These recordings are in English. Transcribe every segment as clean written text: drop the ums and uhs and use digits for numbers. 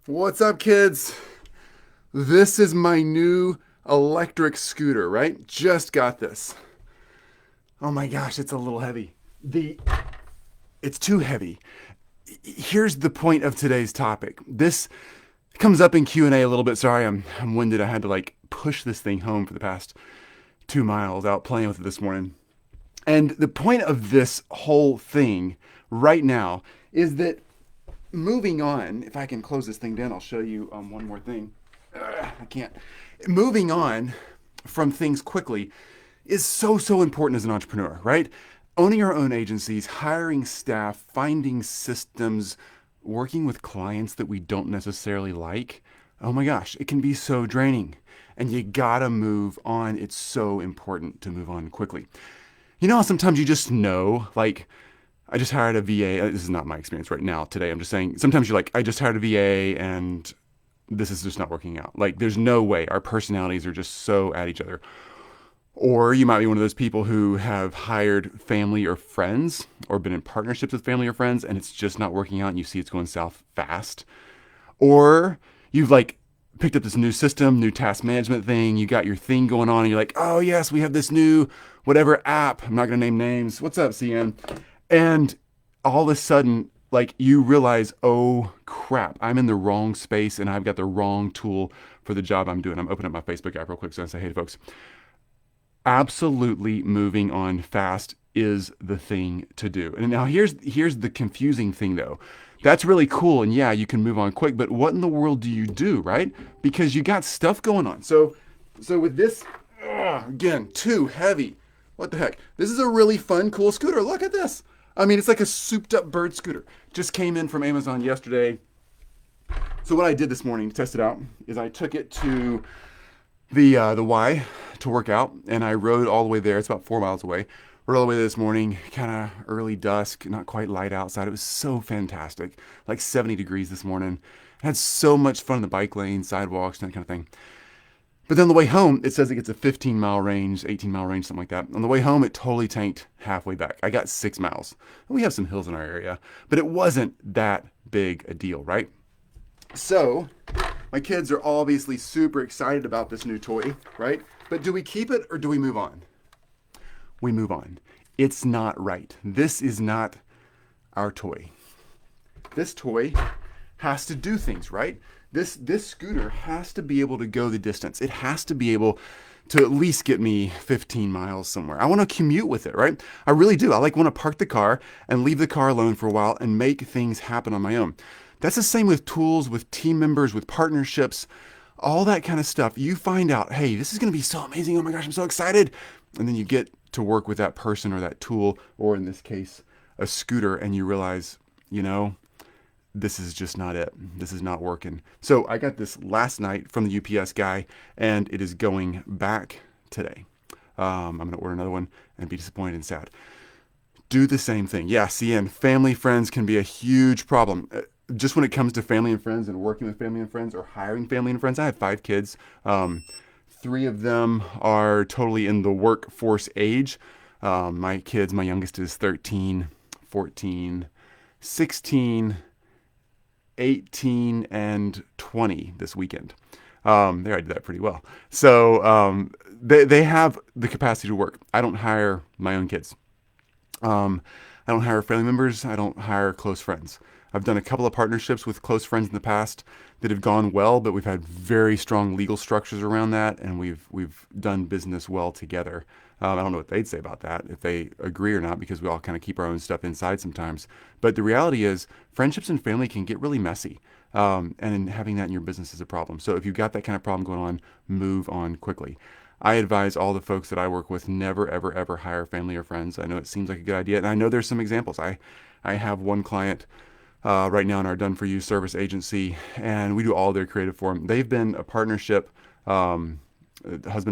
What's up, kids? This is my new electric scooter, right? Just got this. Oh my gosh, it's a little heavy. It's too heavy. Here's the point of today's topic. This comes up in Q&A a little bit. Sorry, I'm winded. I had to push this thing home for the past 2 miles out playing with it this morning. And the point of this whole thing right now is that moving on, if I can close this thing down, I'll show you one more thing. I can't. Moving on from things quickly is so important as an entrepreneur, right? Owning our own agencies, hiring staff, finding systems, working with clients that we don't necessarily like. Oh my gosh, it can be so draining. And you gotta move on. It's so important to move on quickly. You know, sometimes you just know, I just hired a VA. This is not my experience right now today. I'm just saying, sometimes you're like, I just hired a VA and this is just not working out. There's no way. Our personalities are just so at each other. Or you might be one of those people who have hired family or friends or been in partnerships with family or friends and it's just not working out and you see it's going south fast. Or you've picked up this new system, new task management thing. You got your thing going on and you're like, oh yes, we have this new whatever app. I'm not going to name names. What's up, CN? And all of a sudden, you realize, oh crap, I'm in the wrong space and I've got the wrong tool for the job I'm doing. I'm opening up my Facebook app real quick so I say hey to folks. Absolutely moving on fast is the thing to do. And now here's the confusing thing though. That's really cool and yeah, you can move on quick, but what in the world do you do, right? Because you got stuff going on. So with this, again, too heavy. What the heck? This is a really fun, cool scooter. Look at this. I mean, it's like a souped up bird scooter. Just came in from Amazon yesterday. So what I did this morning to test it out is I took it to the Y to work out, and I rode all the way there. It's about 4 miles away. Rode all the way there this morning, kind of early dusk, not quite light outside. It was so fantastic, like 70 degrees this morning. I had so much fun in the bike lane, sidewalks, and that kind of thing. But then on the way home, it says it gets a 15-mile range, 18-mile range, something like that. On the way home, it totally tanked halfway back. I got 6 miles. And we have some hills in our area, but it wasn't that big a deal, right? So my kids are obviously super excited about this new toy, right? But do we keep it or do we move on? We move on. It's not right. This is not our toy. This toy has to do things, right? This scooter has to be able to go the distance. It has to be able to at least get me 15 miles somewhere. I want to commute with it, right? I really do. I want to park the car and leave the car alone for a while and make things happen on my own. That's the same with tools, with team members, with partnerships, all that kind of stuff. You find out, hey, this is going to be so amazing. Oh my gosh, I'm so excited. And then you get to work with that person or that tool, or in this case, a scooter, and you realize, this is just not it. This is not working. So I got this last night from the UPS guy, and it is going back today. I'm going to order another one and be disappointed and sad. Do the same thing. Yeah, CN, family, friends can be a huge problem. Just when it comes to family and friends and working with family and friends or hiring family and friends, I have 5 kids. 3 of them are totally in the workforce age. My youngest is 13, 14, 16, 18 and 20 this weekend. There, I did that pretty well. So they have the capacity to work. I don't hire my own kids. I don't hire family members. I don't hire close friends. I've done a couple of partnerships with close friends in the past that have gone well, but we've had very strong legal structures around that, and we've done business well together. I don't know what they'd say about that, if they agree or not, because we all kind of keep our own stuff inside sometimes. But the reality is, friendships and family can get really messy, and having that in your business is a problem. So if you've got that kind of problem going on, move on quickly. I advise all the folks that I work with never, ever, ever hire family or friends. I know it seems like a good idea, and I know there's some examples. I have one client right now in our Done For You service agency, and we do all their creative for them. They've been a partnership husband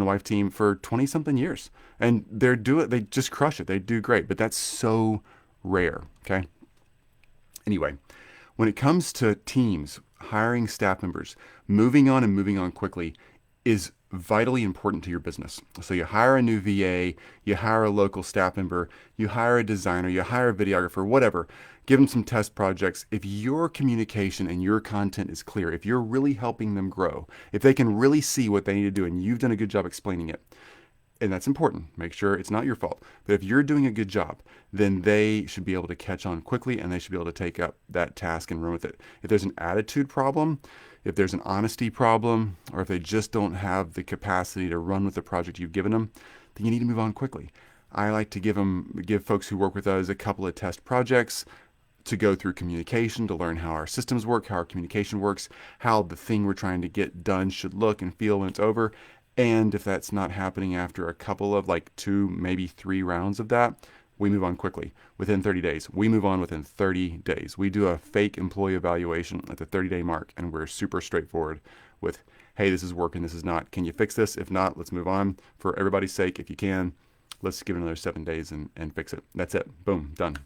and wife team for 20 something years, and they just crush it. They do great, but that's so rare. Okay. Anyway, when it comes to teams, hiring staff members, moving on and moving on quickly is vitally important to your business. So you hire a new VA, you hire a local staff member, you hire a designer, you hire a videographer, whatever. Give them some test projects. If your communication and your content is clear, if you're really helping them grow, if they can really see what they need to do and you've done a good job explaining it, and that's important. Make sure it's not your fault. But if you're doing a good job, then they should be able to catch on quickly and they should be able to take up that task and run with it. If there's an attitude problem, if there's an honesty problem, or if they just don't have the capacity to run with the project you've given them, then you need to move on quickly. I like to give folks who work with us a couple of test projects to go through communication, to learn how our systems work, how our communication works, how the thing we're trying to get done should look and feel when it's over. And if that's not happening after a couple of like 2, maybe 3 rounds of that, we move on quickly within 30 days. We move on within 30 days. We do a fake employee evaluation at the 30-day mark, and we're super straightforward with, hey, this is working, this is not. Can you fix this? If not, let's move on. For everybody's sake, if you can, let's give it another 7 days and fix it. That's it. Boom, done.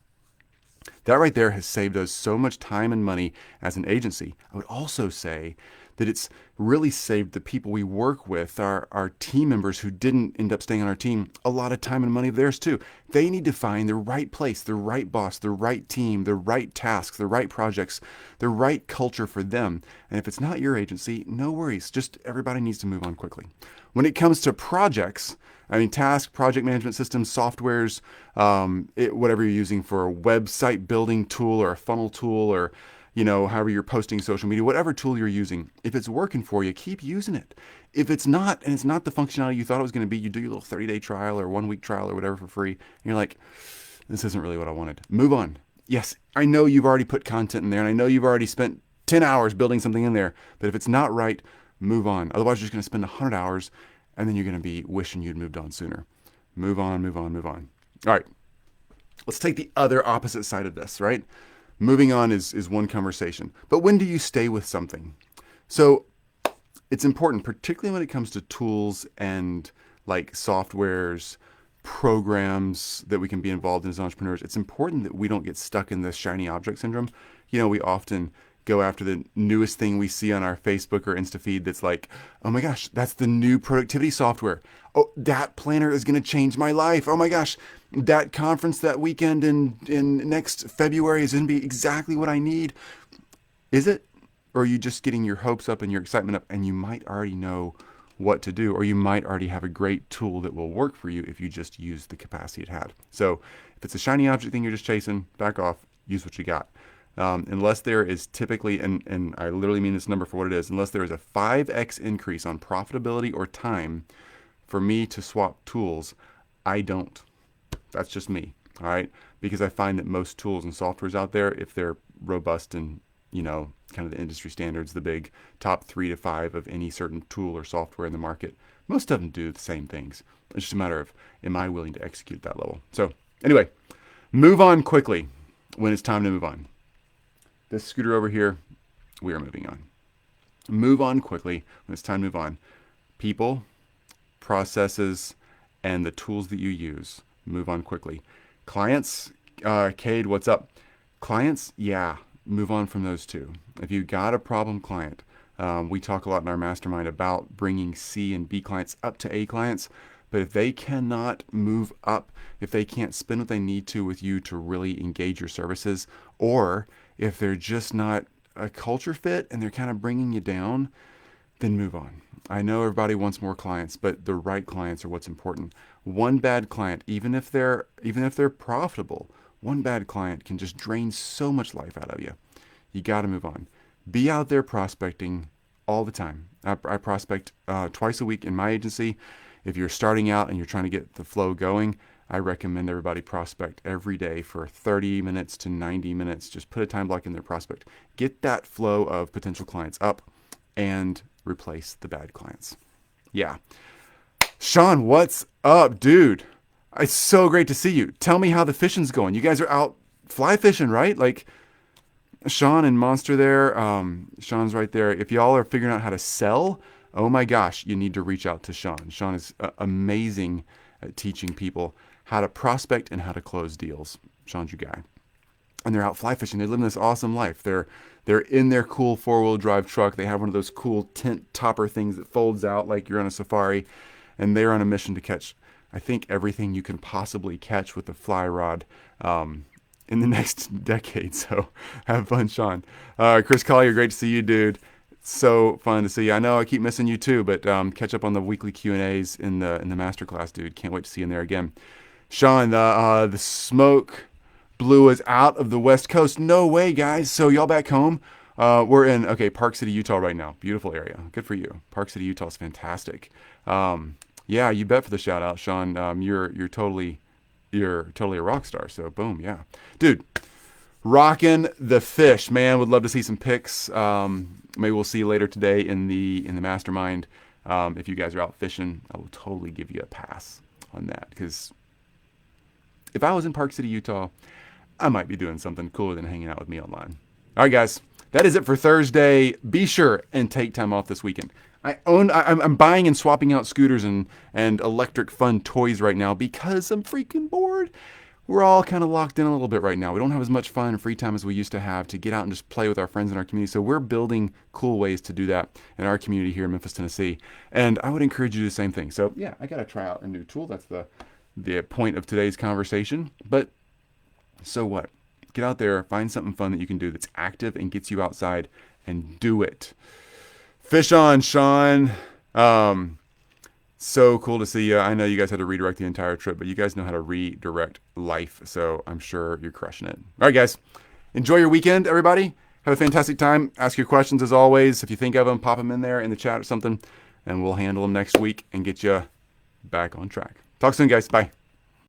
That right there has saved us so much time and money as an agency. I would also say that it's really saved the people we work with, our team members who didn't end up staying on our team, a lot of time and money of theirs too. They need to find the right place, the right boss, the right team, the right tasks, the right projects, the right culture for them. And if it's not your agency, no worries. Just everybody needs to move on quickly. When it comes to projects, I mean, task, project management systems, softwares, whatever you're using for a website building tool or a funnel tool or however you're posting social media, whatever tool you're using, if it's working for you, keep using it. If it's not, and it's not the functionality you thought it was going to be, you do your little 30-day trial or 1-week trial or whatever for free, and you're like, this isn't really what I wanted. Move on. Yes, I know you've already put content in there, and I know you've already spent 10 hours building something in there, but if it's not right, move on. Otherwise, you're just going to spend 100 hours, and then you're going to be wishing you'd moved on sooner. Move on, move on, move on. All right, let's take the other opposite side of this, right? Moving on is one conversation. But when do you stay with something? So it's important, particularly when it comes to tools and like softwares, programs that we can be involved in as entrepreneurs. It's important that we don't get stuck in this shiny object syndrome. We often go after the newest thing we see on our Facebook or Insta feed that's like, oh my gosh, that's the new productivity software. Oh, that planner is going to change my life. Oh my gosh, that conference that weekend in next February is going to be exactly what I need. Is it? Or are you just getting your hopes up and your excitement up and you might already know what to do, or you might already have a great tool that will work for you if you just use the capacity it had. So if it's a shiny object thing you're just chasing, back off, use what you got. Unless there is typically, and I literally mean this number for what it is, unless there is a 5x increase on profitability or time for me to swap tools, I don't. That's just me, all right? Because I find that most tools and softwares out there, if they're robust and, kind of the industry standards, the big top 3 to 5 of any certain tool or software in the market, most of them do the same things. It's just a matter of, am I willing to execute at that level? So anyway, move on quickly when it's time to move on. This scooter over here, we are moving on. Move on quickly when it's time to move on. People, processes, and the tools that you use, move on quickly. Clients, Cade, what's up? Clients, yeah, move on from those too. If you got a problem client, we talk a lot in our mastermind about bringing C and B clients up to A clients. But if they cannot move up, if they can't spend what they need to with you to really engage your services, or if they're just not a culture fit and they're kind of bringing you down, then move on. I know everybody wants more clients, but the right clients are what's important. One bad client, even if they're profitable, one bad client can just drain so much life out of you. You got to move on. Be out there prospecting all the time. I prospect twice a week in my agency. If you're starting out and you're trying to get the flow going, I recommend everybody prospect every day for 30 minutes to 90 minutes. Just put a time block in their prospect. Get that flow of potential clients up and replace the bad clients. Yeah. Sean, what's up, dude? It's so great to see you. Tell me how the fishing's going. You guys are out fly fishing, right? Like Sean and Monster there. Sean's right there. If y'all are figuring out how to sell, oh my gosh, you need to reach out to Sean. Sean is amazing at teaching people how to prospect and how to close deals. Sean's your guy. and they're out fly fishing. They're living this awesome life. They're in their cool 4-wheel drive truck. They have one of those cool tent topper things that folds out like you're on a safari, and they're on a mission to catch, I think, everything you can possibly catch with a fly rod in the next decade. So have fun, Sean. Chris Collier, great to see you, dude. So fun to see you. I know I keep missing you too, but catch up on the weekly Q&As in the masterclass, dude. Can't wait to see you in there again. Sean, the smoke blew us out of the West Coast. No way, guys. So y'all back home? We're in Park City, Utah right now. Beautiful area. Good for you. Park City, Utah is fantastic. Yeah, you bet for the shout out, Sean. You're totally a rock star. So boom, yeah, dude. Rocking the fish, man. Would love to see some pics. Maybe we'll see you later today in the mastermind. If you guys are out fishing, I will totally give you a pass on that, because if I was in Park City, Utah, I might be doing something cooler than hanging out with me online. All right, guys, that is it for Thursday. Be sure and take time off this weekend. I'm buying and swapping out scooters and electric fun toys right now because I'm freaking bored. We're all kind of locked in a little bit right now. We don't have as much fun and free time as we used to have to get out and just play with our friends in our community. So we're building cool ways to do that in our community here in Memphis, Tennessee. And I would encourage you to do the same thing. So yeah, I got to try out a new tool. That's the point of today's conversation. But so what? Get out there, find something fun that you can do that's active and gets you outside, and do it. Fish on, Sean. So cool to see you. I know you guys had to redirect the entire trip, but you guys know how to redirect life, so I'm sure you're crushing it. All right, guys. Enjoy your weekend, everybody. Have a fantastic time. Ask your questions as always. If you think of them, pop them in there in the chat or something, and we'll handle them next week and get you back on track. Talk soon, guys. Bye.